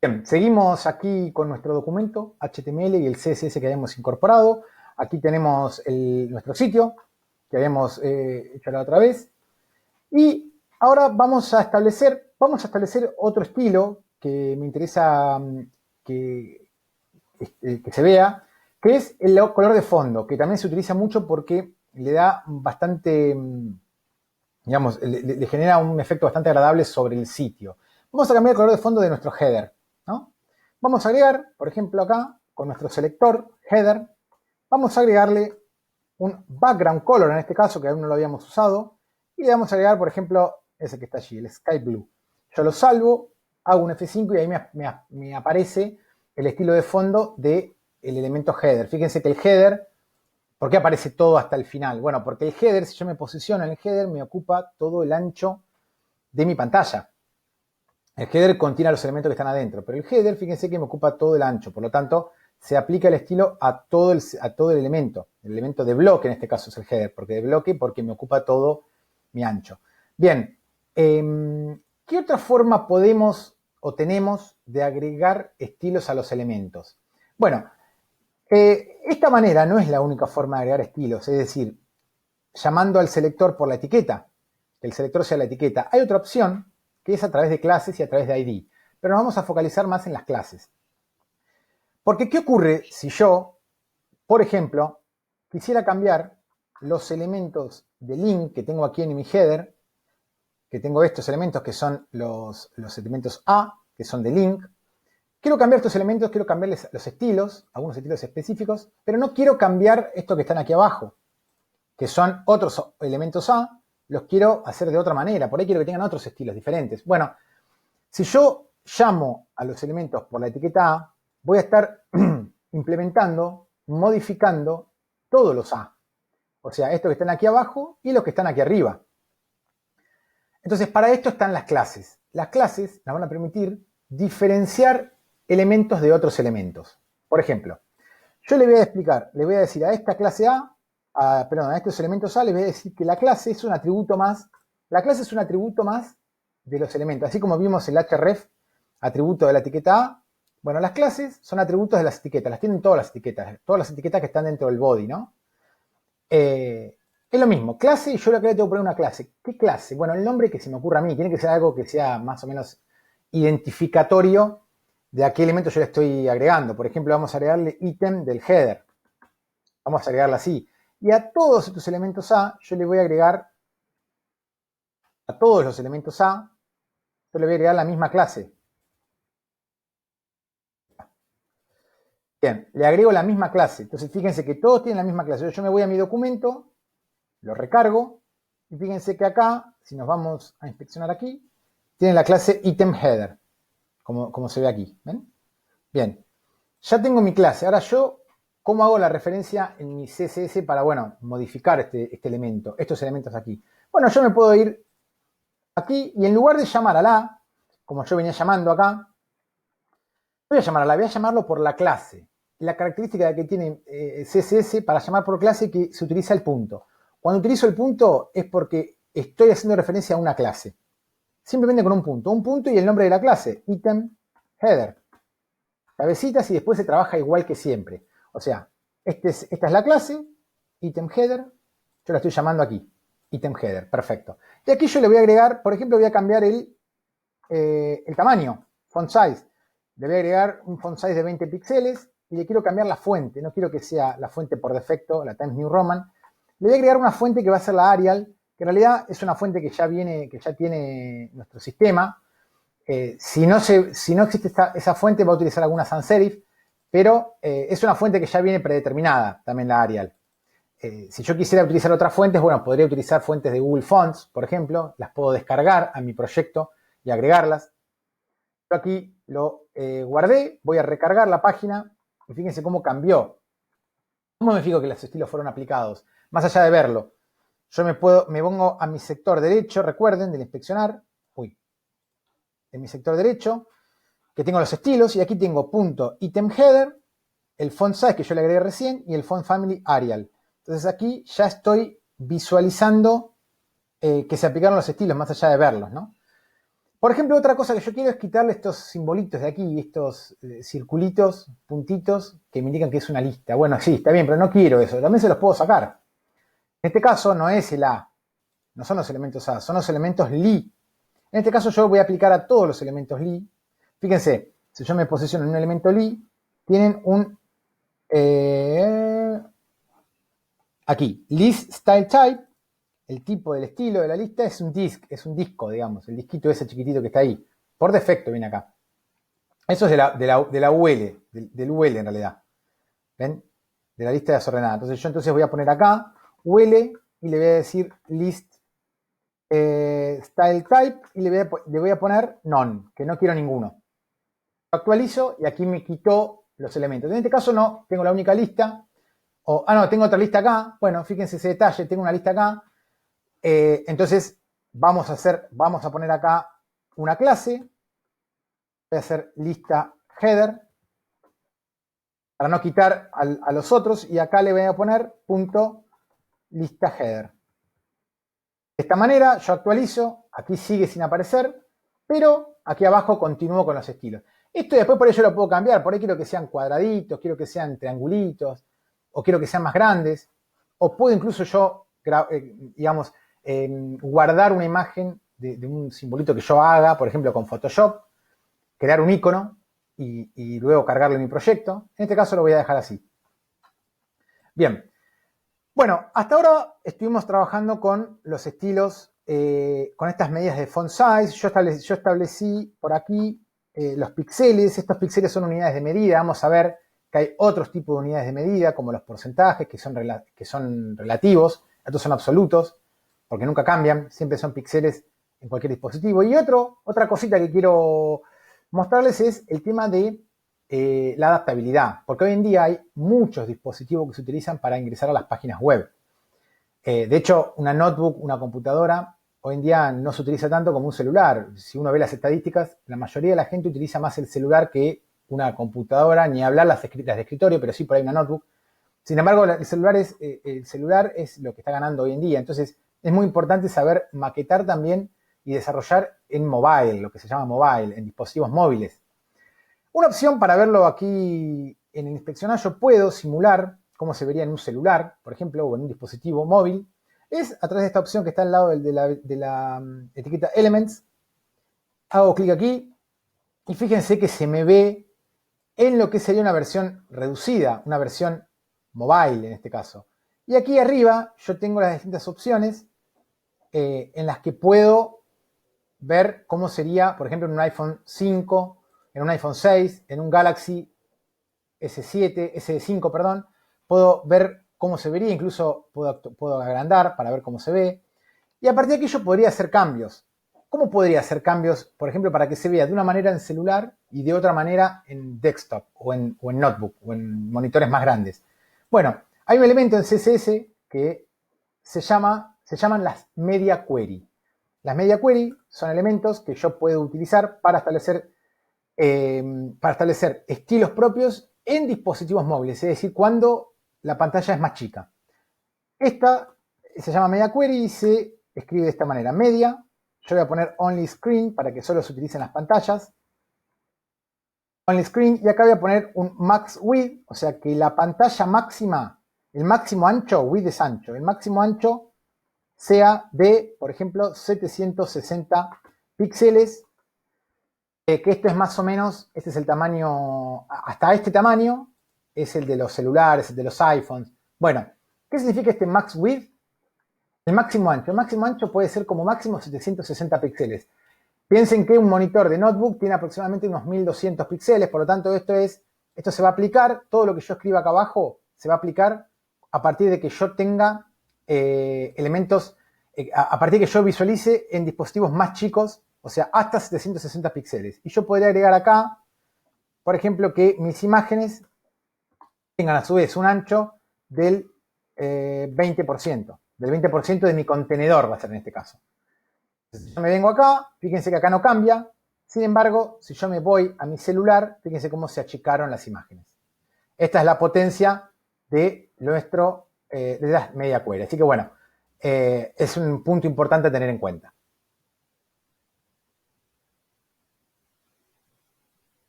Bien, seguimos aquí con nuestro documento HTML y el CSS que habíamos incorporado. Aquí tenemos nuestro sitio que habíamos hecho la otra vez. Y ahora vamos a establecer otro estilo que me interesa que, que se vea, que es el color de fondo, que también se utiliza mucho porque le da bastante, digamos, le genera un efecto bastante agradable sobre el sitio. Vamos a cambiar el color de fondo de nuestro header, ¿no? Vamos a agregar, por ejemplo, acá, con nuestro selector header, vamos a agregarle un background color, en este caso, que aún no lo habíamos usado, y le vamos a agregar, por ejemplo, ese que está allí, el Sky Blue. Yo lo salvo, hago un F5 y ahí me aparece el estilo de fondo del elemento header. Fíjense que el header, ¿por qué aparece todo hasta el final? Bueno, porque el header, si yo me posiciono en el header, me ocupa todo el ancho de mi pantalla. El header contiene los elementos que están adentro, pero el header, fíjense que me ocupa todo el ancho, por lo tanto, se aplica el estilo a todo el elemento de bloque en este caso es el header, porque de bloque porque me ocupa todo mi ancho. Bien, ¿qué otra forma podemos o tenemos de agregar estilos a los elementos? Bueno, esta manera no es la única forma de agregar estilos, es decir, llamando al selector por la etiqueta, que el selector sea la etiqueta. Hay otra opción que es a través de clases y a través de ID, pero nos vamos a focalizar más en las clases. Porque, ¿qué ocurre si yo, por ejemplo, quisiera cambiar los elementos de link que tengo aquí en mi header, que tengo estos elementos que son los elementos A, que son de link? Quiero cambiar estos elementos, quiero cambiarles los estilos, algunos estilos específicos, pero no quiero cambiar estos que están aquí abajo, que son otros elementos A, los quiero hacer de otra manera, por ahí quiero que tengan otros estilos diferentes. Bueno, si yo llamo a los elementos por la etiqueta A, voy a estar implementando, modificando todos los A. O sea, estos que están aquí abajo y los que están aquí arriba. Entonces, para esto están las clases. Las clases nos van a permitir diferenciar elementos de otros elementos. Por ejemplo, yo le voy a explicar, le voy a decir a esta clase a estos elementos A, les voy a decir que la clase es un atributo más. La clase es un atributo más de los elementos. Así como vimos el href, atributo de la etiqueta A, bueno, las clases son atributos de las etiquetas, las tienen todas las etiquetas que están dentro del body, ¿no? Es lo mismo, clase, y yo acá le tengo que poner una clase. ¿Qué clase? Bueno, el nombre que se me ocurra a mí, tiene que ser algo que sea más o menos identificatorio de a qué elemento yo le estoy agregando. Por ejemplo, vamos a agregarle ítem del header. Vamos a agregarla así. Y a todos estos elementos A, yo le voy a agregar, a todos los elementos A, yo le voy a agregar la misma clase. Bien, le agrego la misma clase. Entonces, fíjense que todos tienen la misma clase. Yo me voy a mi documento, lo recargo, y fíjense que acá, si nos vamos a inspeccionar aquí, tiene la clase item header, como se ve aquí. ¿Ven? Bien, ya tengo mi clase. Ahora yo, ¿cómo hago la referencia en mi CSS para, bueno, modificar este elemento, estos elementos aquí? Bueno, yo me puedo ir aquí y en lugar de llamar a la, como yo venía llamando acá, voy a llamar a la, voy a llamarlo por la clase. La característica que tiene CSS para llamar por clase es que se utiliza el punto. Cuando utilizo el punto es porque estoy haciendo referencia a una clase. Simplemente con un punto y el nombre de la clase, item header. Cabecitas y después se trabaja igual que siempre. O sea, esta es la clase, item header, yo la estoy llamando aquí, item header, perfecto. Y aquí yo le voy a agregar, por ejemplo, voy a cambiar el tamaño, font size. Le voy a agregar un font size de 20 píxeles y le quiero cambiar la fuente. No quiero que sea la fuente por defecto, la Times New Roman. Le voy a agregar una fuente que va a ser la Arial, que en realidad es una fuente que ya tiene nuestro sistema. Si no existe esa fuente, va a utilizar alguna sans serif, pero es una fuente que ya viene predeterminada, también la Arial. Si yo quisiera utilizar otras fuentes, bueno, podría utilizar fuentes de Google Fonts, por ejemplo, las puedo descargar a mi proyecto y agregarlas. Yo aquí lo guardé, voy a recargar la página y fíjense cómo cambió. ¿Cómo me fijo que los estilos fueron aplicados? Más allá de verlo, yo me pongo a mi sector derecho, recuerden, del inspeccionar, en mi sector derecho, que tengo los estilos, y aquí tengo punto item header, el font size que yo le agregué recién, y el font family Arial. Entonces aquí ya estoy visualizando que se aplicaron los estilos, más allá de verlos, ¿no? Por ejemplo, otra cosa que yo quiero es quitarle estos simbolitos de aquí, estos circulitos, puntitos, que me indican que es una lista. Bueno, sí, está bien, pero no quiero eso. También se los puedo sacar. En este caso no es el A, no son los elementos A, son los elementos li. En este caso yo voy a aplicar a todos los elementos li. Fíjense, si yo me posiciono en un elemento li, tienen un... aquí, list style type, el tipo del estilo de la lista es un disk, es un disco, digamos, el disquito ese chiquitito que está ahí. Por defecto viene acá. Eso es de la UL, del UL en realidad. ¿Ven? De la lista desordenada. Entonces yo voy a poner acá UL y le voy a decir list style type y le voy a poner none, que no quiero ninguno. Lo actualizo y aquí me quitó los elementos. En este caso no, tengo la única lista. No, tengo otra lista acá. Bueno, fíjense ese detalle, tengo una lista acá. Entonces vamos a poner acá una clase. Voy a hacer lista header para no quitar a los otros y acá le voy a poner punto lista header. De esta manera yo actualizo, aquí sigue sin aparecer, pero aquí abajo continúo con los estilos. Esto después por ello lo puedo cambiar, por ahí quiero que sean cuadraditos, quiero que sean triangulitos, o quiero que sean más grandes, o puedo incluso yo, digamos, guardar una imagen de un simbolito que yo haga, por ejemplo con Photoshop, crear un icono y luego cargarlo en mi proyecto. En este caso lo voy a dejar así. Bien. Bueno, hasta ahora estuvimos trabajando con los estilos, con estas medidas de font size. Yo establecí por aquí los píxeles. Estos píxeles son unidades de medida. Vamos a ver que hay otros tipos de unidades de medida, como los porcentajes, que son relativos. Estos son absolutos, porque nunca cambian. Siempre son píxeles en cualquier dispositivo. Y otra cosita que quiero mostrarles es el tema de la adaptabilidad, porque hoy en día hay muchos dispositivos que se utilizan para ingresar a las páginas web. De hecho, una notebook, una computadora, hoy en día no se utiliza tanto como un celular. Si uno ve las estadísticas, la mayoría de la gente utiliza más el celular que una computadora, ni hablar las de escritorio, pero sí por ahí una notebook. Sin embargo, el celular es lo que está ganando hoy en día. Entonces, es muy importante saber maquetar también y desarrollar en mobile, lo que se llama mobile, en dispositivos móviles. Una opción para verlo aquí en el inspeccionar, yo puedo simular cómo se vería en un celular, por ejemplo, o en un dispositivo móvil, es a través de esta opción que está al lado de la etiqueta Elements. Hago clic aquí y fíjense que se me ve en lo que sería una versión reducida, una versión mobile en este caso. Y aquí arriba yo tengo las distintas opciones en las que puedo ver cómo sería, por ejemplo, en un iPhone 5, en un iPhone 6, en un Galaxy S5, perdón, puedo ver cómo se vería, incluso puedo agrandar para ver cómo se ve. Y a partir de aquí yo podría hacer cambios. ¿Cómo podría hacer cambios, por ejemplo, para que se vea de una manera en celular y de otra manera en desktop o en notebook o en monitores más grandes? Bueno, hay un elemento en CSS que se llaman las media query. Las media query son elementos que yo puedo utilizar para establecer estilos propios en dispositivos móviles, es decir, cuando la pantalla es más chica. Esta se llama media query y se escribe de esta manera. Media, yo voy a poner only screen para que solo se utilicen las pantallas. Only screen, y acá voy a poner un max width, o sea que la pantalla máxima, el máximo ancho, width es ancho, el máximo ancho sea de, por ejemplo, 760 píxeles, que esto es más o menos, este es el tamaño, hasta este tamaño, es el de los celulares, el de los iPhones. Bueno, ¿qué significa este max width? El máximo ancho. El máximo ancho puede ser como máximo 760 píxeles. Piensen que un monitor de notebook tiene aproximadamente unos 1200 píxeles, por lo tanto esto se va a aplicar, todo lo que yo escriba acá abajo se va a aplicar a partir de que yo tenga elementos, a partir de que yo visualice en dispositivos más chicos, o sea, hasta 760 píxeles. Y yo podría agregar acá, por ejemplo, que mis imágenes tengan a su vez un ancho del 20%. Del 20% de mi contenedor va a ser en este caso. Entonces, yo me vengo acá, fíjense que acá no cambia. Sin embargo, si yo me voy a mi celular, fíjense cómo se achicaron las imágenes. Esta es la potencia de de la media query. Así que bueno, es un punto importante a tener en cuenta.